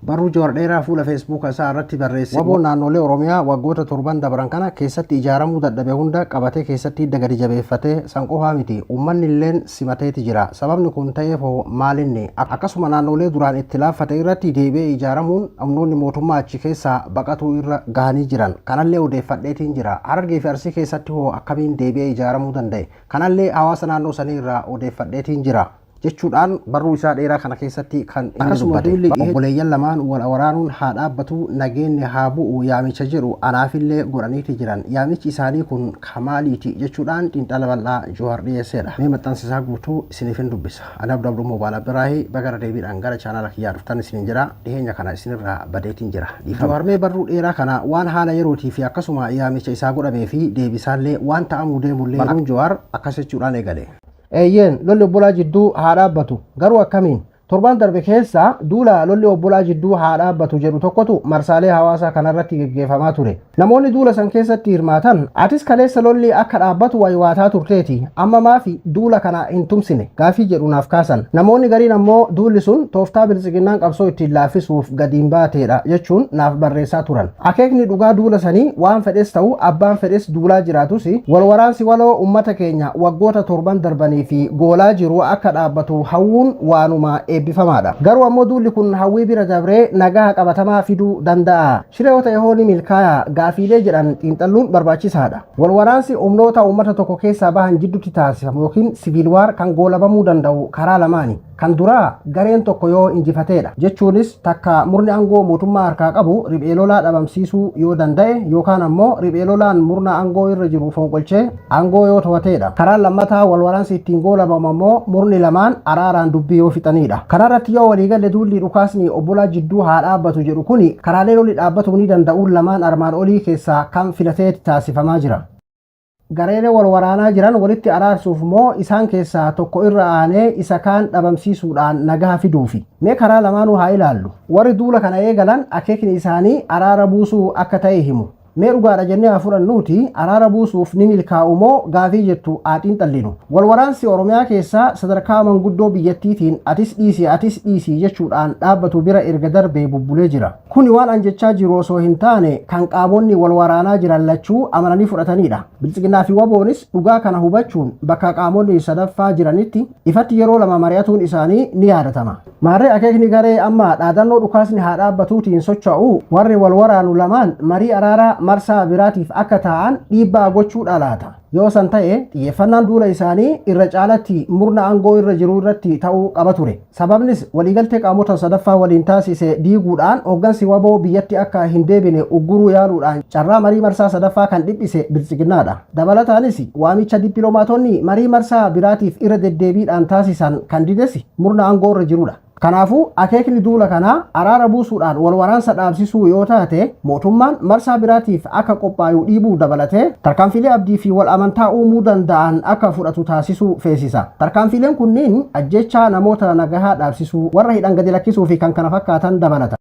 barruu Jawaar dheeraa fuula Facebook isaa irratti barreesse. Waboon naannolee Oromiyaa waggoota 7 dabran kana keessatti ijaaramuu dadhabe hunda qabatee keessatti dagadi jabeeffatee sanqohaa miti. Uummanni illeen simateeti jira. Sababni kun ta'eef maalinni akkasuma naannolee duraan itti laaffate irratti deebi'ee ijaaramuun humnoonni mootummaa achi keessaa baqatuu irra gahanii jiran. Kanallee odeeffadheetiin jira. Harargee fi Arsii keessatti hoo akkamiin deebi'ee ijaaramuu danda'e? Kanallee hawaasa naannoo sanii irraa odeeffadheetiin jira. jechuudhaan barruu isaa dheeraa kana keessatti kan inni dubbate. Obboleeyyan lamaan wal waraanuun haa dhaabbatu nageenyi haa bu'u yaamicha jedhu anaafillee godhaniiti jiran. Yaamichi isaanii kun kamaaliiti jechuudhaan xiinxala bal'aa Jawaar dhiyeesseedha. Mee maxxansisaa guutuu isiniifin dubbisa. Ani Abduu Mobaala Biraahii bagara deebiidhaan gara chaanala kiyyaa dhuftan isiniin jira. Dhiheenya kana isinirraa badeetiin jira. Jawaar mee barruu dheeraa kana waan haala yerootii fi akkasuma yaamicha isaa godhamee fi deebisaallee waan ta'amuu deemullee barruun Jawaar akkas jechuudhaan eegale. Eeyyeen lolli obbolaa jidduu haa dhaabbatu garuu akkamiin torban darbe keessa duula lolli obbolaa jidduu haa dhaabbatu jedhu tokkotu marsaalee hawaasaa kanarratti geggeeffamaa ture. Namoonni duula san keessatti hirmaatan atis kaleessa lolli akka dhaabbatu waywaataa turteeti amma maafi duula kana hin tumsine gaafii jedhu naaf kaasan. Namoonni gariin ammoo duulli sun tooftaa bilisiginnaan qabsoo ittiin laaffisuuf gadiin baateedha jechuun naaf barreessaa turan. Akeekni dhugaa duula sanii waan fedhes ta'u abbaan fedhes duulaa jiraatus walwaraansi waloo ummata keenya waggoota torban darbanii fi goolaa jiru akka dhaabbatu hawwuun waanuma eebbifamaadha. Garuu ammoo duulli kun hawwii bira dabree nagaa qabatamaa fiduu danda'a. Shireewota yehooni milkaa'aa gaafiilee jedhan xiinxalluun barbaachisaadha. Walwaraansi humnoota uummata tokko keessaa bahan jidduutti taasifamu yookiin siviil waar kan goolabamuu danda'u karaa lamaani. Kan duraa gareen tokko yoo injifateedha jechuunis takka murni aangoo mootummaa harkaa qabu riphee lolaa dhabamsiisuu yoo danda'e yookaan ammoo riphee lolaan murna aangoo irra jiru fonqolchee aangoo yoo to'ateedha. Karaan lammataa walwaraansi ittiin goolabamu ammoo murni lamaan araaraan dubbii yoo fixanidha. Kanarratti yoo waliigalle duulli dhukaasni obbolaa jidduu haa dhaabbatu jedhu kuni karaalee lolli dhaabbatuu ni danda'uun lamaan armaan olii keessaa kan filateeti taasifamaa jira. Gareelee wal waraanaa jiran walitti araarsuuf moo isaan keessaa tokko irra aanee isa kaan dhabamsiisuudhaan nagaa fiduufi. Mee karaa lamaanuu haa ilaallu. Warri duula kana eegalan akeekni isaanii araara buusuu akka ta'e himu. Mee dhugaadha jennee haa fudhannuuti araara buusuuf ni milkaa'u moo gaafii jettu haa xiinxallinu. Walwaraansi Oromiyaa keessaa sadarkaa manguddoo biyyattiitiin atis dhiisii jechuudhaan dhaabbatu bira erga darbee bubbulee jira. Kuni waan an jechaa jiru osoo hin taane kan qaamonni walwaraanaa jiran lachuu amananii fudhatanidha. Bilisiginnaa fi Waboonis dhugaa kana hubachuun bakka qaamonni sadaffaa jiranitti ifatti yeroo lama mari'atuun isaanii ni yaadatama. Maarree akeekni garee amma dhaadannoo dhukaasni haa dhaabbatuutiin socho'u warri walwaraanu lamaan marii araaraa marsaa biraatiif akka ta'an dhiibbaa gochuudha laata. Yoo san ta'e xiyyeeffannaan duula isaanii irra caalatti murna aangoo irra jiru irratti ta'uu qaba ture. Sababnis waliigaltee qaamota sadaffaa waliin taasise diiguudhaan hooggansi Waboo biyyatti akka hin deebine ugguruu yaaluudhaan carraa marii marsaa sadaffaa kan dhiphise bilisiginnaadha. Dabalataanis waamicha dippiloomaatonni marii marsaa biraatiif irra deddeebiidhaan taasisan kan dides murna aangoo irra jirudha. Kanaafuu akeekni duula kanaa araara buusuudhaan walwaraansa dhaabsisuu yoo taate mootummaan marsaa biraatiif akka qophaa'u dhiibuu dabalatee tarkaanfilee abdii fi wal amantaa uumuu danda'an akka fudhatu taasisuu feesisa. Tarkaanfileen kunniin ajjechaa namoota nagahaa dhaabsisuu warra hidhan gadi lakkisuu fi kan kana fakkaatan dabalata.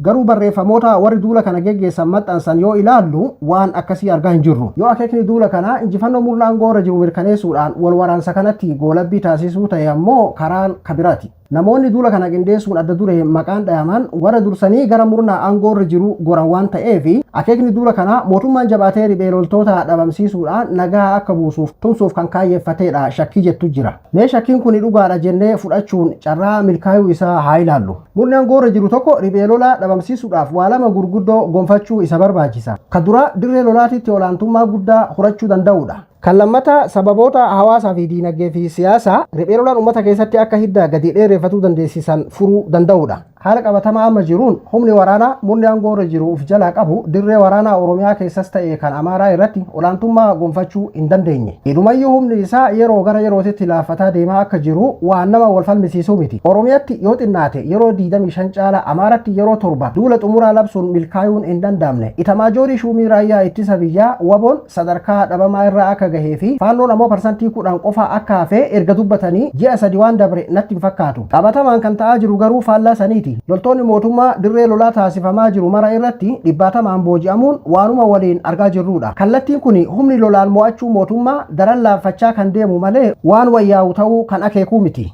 Garuu barreeffamoota warri duula kana geggeessan maxxansan yoo ilaallu waan akkasii argaa hin jirru. Yoo akeekni duula kanaa injifannoo murna aangoo irra jiru mirkaneessuudhaan walwaraansa kanatti goolabbii taasisuu ta'e ammoo karaan kabiraati. Namoonni duula kana qindeessuun adda duree maqaan dhayaman warra dursanii gara murna aangoo irra jiru goran waan ta'eef akeekni duula kanaa mootummaan jabaatee riphee loltoota dhabamsiisuudhaan nagaa akka buusuuf tumsuuf kan kaayyeeffateedha shakkii jettu jira. Mee shakkiin kun dhugaadha jennee fudhachuun carraa milkaa'uu isaa haa ilaallu. Murni aangoo irra jiru tokko riphee lolaa dhabamsiisuudhaaf waa lama gurguddoo gonfachuu isa barbaachisa. Kan dura dirree lolaatitti olaantummaa guddaa horachuu danda'uudha. Kan lammataa sababoota hawaasaa fi diinagdee fi siyaasaa riphee lolaan uummata keessatti akka hidda gadi dheereffatuu dandeessisan furuu danda'uudha. Haala qabatamaa amma jiruun humni waraanaa murni aangoo irra jiru uf jalaa qabu dirree waraanaa Oromiyaa keessas ta'e kan Amaaraa irratti olaantummaa gonfachuu hin dandeenye. Idumayyuu humni isaa yeroo gara yerootitti laaffataa deemaa akka jiru waan nama wal falmisiisuu miti. Oromiyaatti yoo xinnaate yeroo 25 caala Amaaratti yeroo 7 duula xumuraa labsuun milkaa'uun hin danda'amne. Itamaajorii shuumii raayyaa ittisa biyyaa Waboon sadarkaa dhabamaa irraa akka gahee fi faannoon ammoo parsantii 10 qofa akka hafee erga dubbatanii ji'a 3 waan dabre natti hin fakkaatu. Qabatamaan kan ta'aa jiru garuu faallaa saniiti. Loltoonni mootummaa dirree lolaa taasifamaa jiru mara irratti dhibbatamaan booji'amuun waanuma waliin argaa jirrudha. Kallattiin kun humni lolaan mo'achuu mootummaa daran laaffachaa kan deemu malee waan wayyaa'u ta'uu kan akeekuu miti.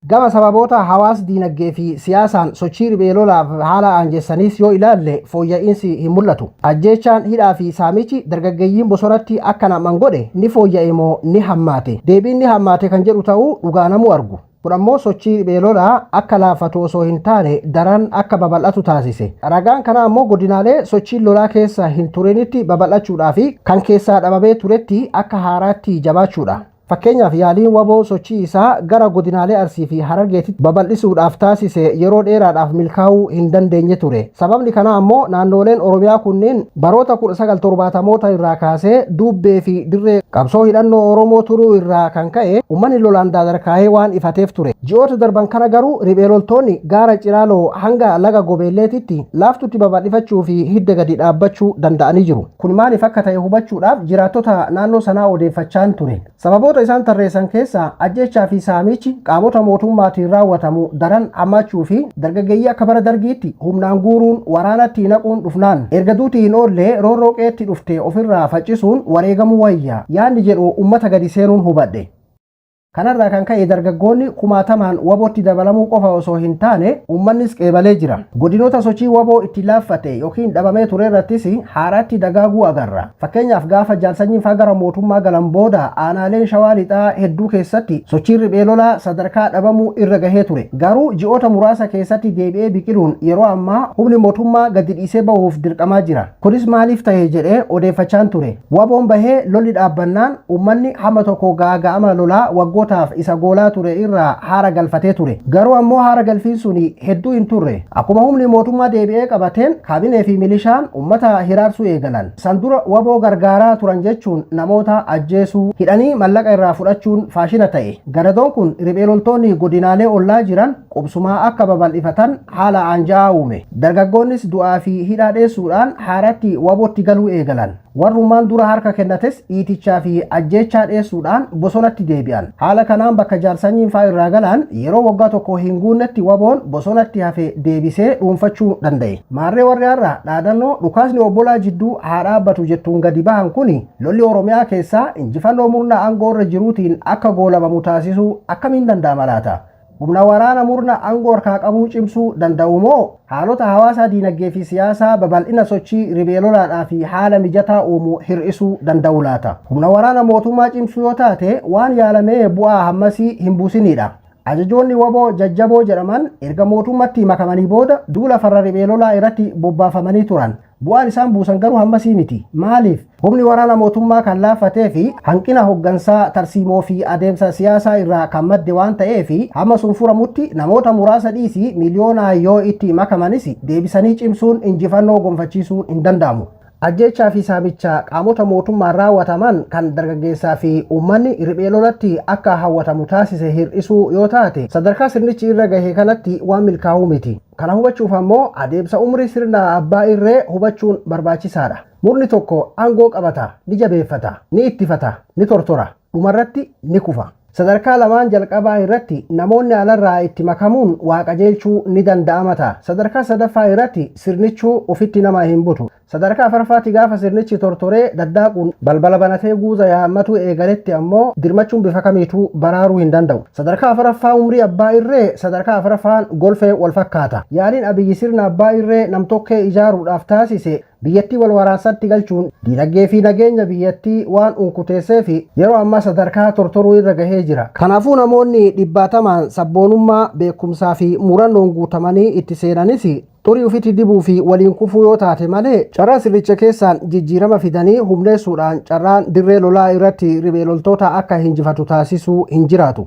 Gama sababoota hawaas diinagdee fi siyaasaan sochii riphee lolaaf haala aanjessaniis yoo ilaalle fooyya'insi hin mul'atu. Ajjeechaan hidhaa fi saamichi dargaggeeyyiin bosonatti akka naman godhe ni fooyya'e moo ni hammaate? Deebiin ni hammaate kan jedhu ta'uu dhugaa namuu argu. Kun ammoo sochii riphee lolaa akka laafatu osoo hin taane daran akka babal'atu taasise. Ragaan kana ammoo godinaalee sochiin lolaa keessa hin turinitti babal'achuudhaa fi kan keessaa dhabamee turetti akka haaraatti jabaachuudha. Fakkeenyaaf yaaliin waboo sochii isaa gara godinaalee Arsii fi Harargeetitti babal'isuudhaaf taasise yeroo dheeraadhaaf milkaa'uu hin dandeenye ture. Sababni kana ammoo naannoleen Oromiyaa kunneen baroota 1970moota irraa kaasee Dubbee fi Dirree qabsoo hidhannoo Oromoo turuu irraa kan ka'e uummanni lolaan daadarkaa'ee waan ifateef ture. Ji'oota darban kana garuu riphee loltoonni gaara Ciraaloo hanga laga Gobeelleetitti laaftutti babal'ifachuu fi hidda gadi dhaabbachuu danda'anii jiru. Kun maaliif akka ta'e hubachuudhaaf jiraattota naannoo sanaa odeeffachaan ture. Sababoota isaan tarreessan keessa ajjechaa fi saamichi qaamota mootummaatiin raawwatamu daran hammachuu fi dargaggeeyyii akka bara dargiitti humnaan guuruun waraanatti naquun dhufnaan erga duutii hin oolle roorrooqeetti dhufte ofirraa faccisuun wareegamuu wayya yaanni jedhu ummata gadi seenuun hubadhe. Kanarraa kan ka'e dargaggoonni kumaatamaan wabootti dabalamuu qofa osoo hin taane uummannis qeebalee jira. Godinoota sochii waboo itti laaffate yookiin dhabamee ture irrattis haaraatti dagaaguu agarra. Fakkeenyaaf gaafa jaalsanyiin faa gara mootummaa galan booda aanaaleen shawaa lixaa hedduu keessatti sochiin riphee lolaa sadarkaa dhabamuu irra gahee ture. Garuu ji'oota muraasa keessatti deebi'ee biqiluun yeroo ammaa humni mootummaa gadi dhiisee bahuuf dirqamaa jira. Kunis maaliif ta'e jedhee odeeffachaan ture. Waboon bahee lolli dhaabbannaan uummanni hamma tokko gaaga'ama lolaa waggoota isa goolaa ture irraa haara galfatee ture. Garuu ammoo haara galfiin suni hedduu hin turre. Akkuma humni mootummaa deebi'ee qabateen kaabinee fi milishaan ummata hiraarsuu eegalan. San dura waboo gargaaraa turan jechuun namoota ajjeesuu hidhanii mallaqa irraa fudhachuun faashina ta'e. Garadoon kun riphee loltoonni godinaalee ollaa jiran qubsumaa akka babal'ifatan haala aanja'aa uume. Dargaggoonnis du'aa fi hidhaa dheessuudhaan haaratti wabootti galuu eegalan. Warrummaan dura harka kennates dhiitichaa fi ajjeechaa dheessuudhaan bosonatti deebi'an. Haala kanaan bakka jaarsanyiin faa irraa galaan yeroo waggaa tokko hin guunnetti waboon bosonatti hafe deebisee dhuunfachuu danda'e. Maarree warri har'a dhaadannoo dhukaasni obbolaa jidduu haa dhaabbatu jettuun gadi bahan kuni lolli Oromiyaa keessaa injifannoo murna aangoo irra jiruutiin akka goolabamu taasisuu akkamiin danda'ama laata? Humna waraana murna aangoo harkaa qabuu cimsuu danda'u moo haalota hawaasaa diinagdee fi siyaasaa babal'ina sochii riphee lolaadhaa fi haala mijataa uumuu hir'isuu danda'u laata? Humna waraana mootummaa cimsuu yoo taate waan yaalamee bu'aa hammasii hin buusinidha. Ajajoonni waboo jajjaboo jedhaman erga mootummatti makamanii booda duula farra riphee lolaa irratti bobbaafamanii turan. Bu'aan isaan buusan garuu hammasii miti. Maaliif? Humni waraana mootummaa kan laaffatee fi hanqina hoggansaa tarsiimoo fi adeemsa siyaasaa irraa kan madde waan ta'eef hamma sun furamutti namoota muraasa dhiisii miliyoonaan yoo itti makamanis deebisanii cimsuun injifannoo gonfachiisuun hin danda'amu. Ajjechaa fi saamicha qaamota mootummaan raawwataman kan dargaggeessaa fi uummanni riphee lolatti akka hawwatamu taasise hir'isuu yoo taate sadarkaa sirnichi irra gahee kanatti waan milkaa'uu miti. Kana hubachuuf ammoo adeemsa umrii sirna abbaa irree hubachuun barbaachisaadha. Murni tokko aangoo qabata, ni jabeeffata, ni ittifata, ni tortora, dhumarratti ni kufa. Sadarkaa lamaan jalqabaa irratti namoonni alarraa itti makamuun waaqajeelchuu ni danda'ama ta'a. Sadarkaa sadaffaa irratti sirnichuu ofitti nama hin butu. Sadarkaa afuraffaatti gaafa sirnichi tortoree daddaaquun balbala banatee guuza yaammatu eegaletti ammoo dirmachuun bifa kamiituu baraaruu hin danda'u. Sadarkaa afuraffaa umrii abbaa irree sadarkaa afuraffaan golfee wal fakkaata. Yaaliin abiyyi sirna abbaa irree namtokkee ijaaruudhaaf taasise biyyattii wal waraansatti galchuun diinagdee fi nageenya biyyattii waan unkuteessee fi yeroo ammaa sadarkaa tortoruu irra gahee jira. Kanaafuu namoonni dhibbaatamaan sabboonummaa beekumsaa fi murannoon guutamanii itti seenanis xurii ufitti dibuu fi waliin kufuu yoo taate malee carraa sirricha keessaan jijjiirama fidanii humneessuudhaan carraan dirree lolaa irratti riphee loltoota akka hinjifatu taasisuu hin jiraatu.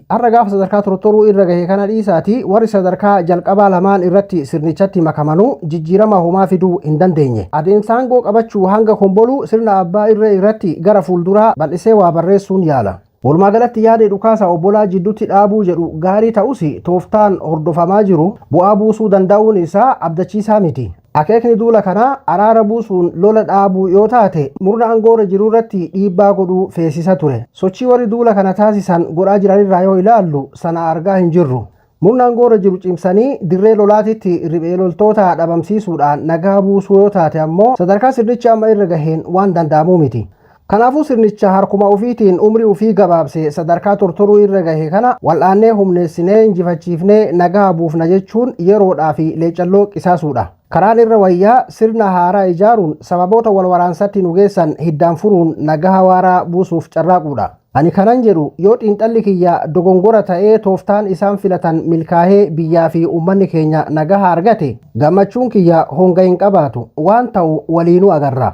Har'a gaafa sadarkaa tortoruu irra gahee kana dhiisaati warri sadarkaa jalqabaa lamaan irratti sirnichatti makamanuu jijjiirama homaa fiduu hin dandeenye. Adeemsa aangoo qabachuu hanga komboluu sirna abbaa irree irratti gara fuulduraa bal'isee waa barreessuun yaala. Walumaa galatti yaada dhukaasa obbolaa jidduutti dhaabuu jedhu gaarii ta'us tooftaan hordofamaa jiru bu'aa buusuu danda'uun isaa abdachiisaa miti. Akeekni duula kanaa araara buusuun lola dhaabuu yoo taate murna aangoorra jiru irratti dhiibbaa godhuu feesisa ture. Sochii warri duula kana taasisan godhaa jiranirraa yoo ilaallu sana argaa hin jirru. Murna aangoorra jiru cimsanii dirree lolaatitti riphee loltoota dhabamsiisuudhaan nagaa buusuu yoo taate ammoo sadarkaa sirnichi amma irra gaheen waan danda'amuu miti. Kanaafuu sirnicha harkuma ofiitiin umrii ofii gabaabse sadarkaa tortoruu irra gahe kana wal'aannee humneessinee injifachiifnee nagaa buufna jechuun yeroodhaa fi leecalloo qisaasuudha. Karaan irra wayyaa sirna haaraa ijaaruun sababoota wal waraansatti nu geessan hiddaan furuun nagaa waaraa buusuuf carraaquudha. Ani kanan jedhu yoo xiinxalli kiyya dogongora ta'ee tooftaan isaan filatan milkaa'ee biyyaa fi uummanni keenya nagaa argate gammachuun kiyya honga hin qabaatu waan ta'u waliinuu agarra.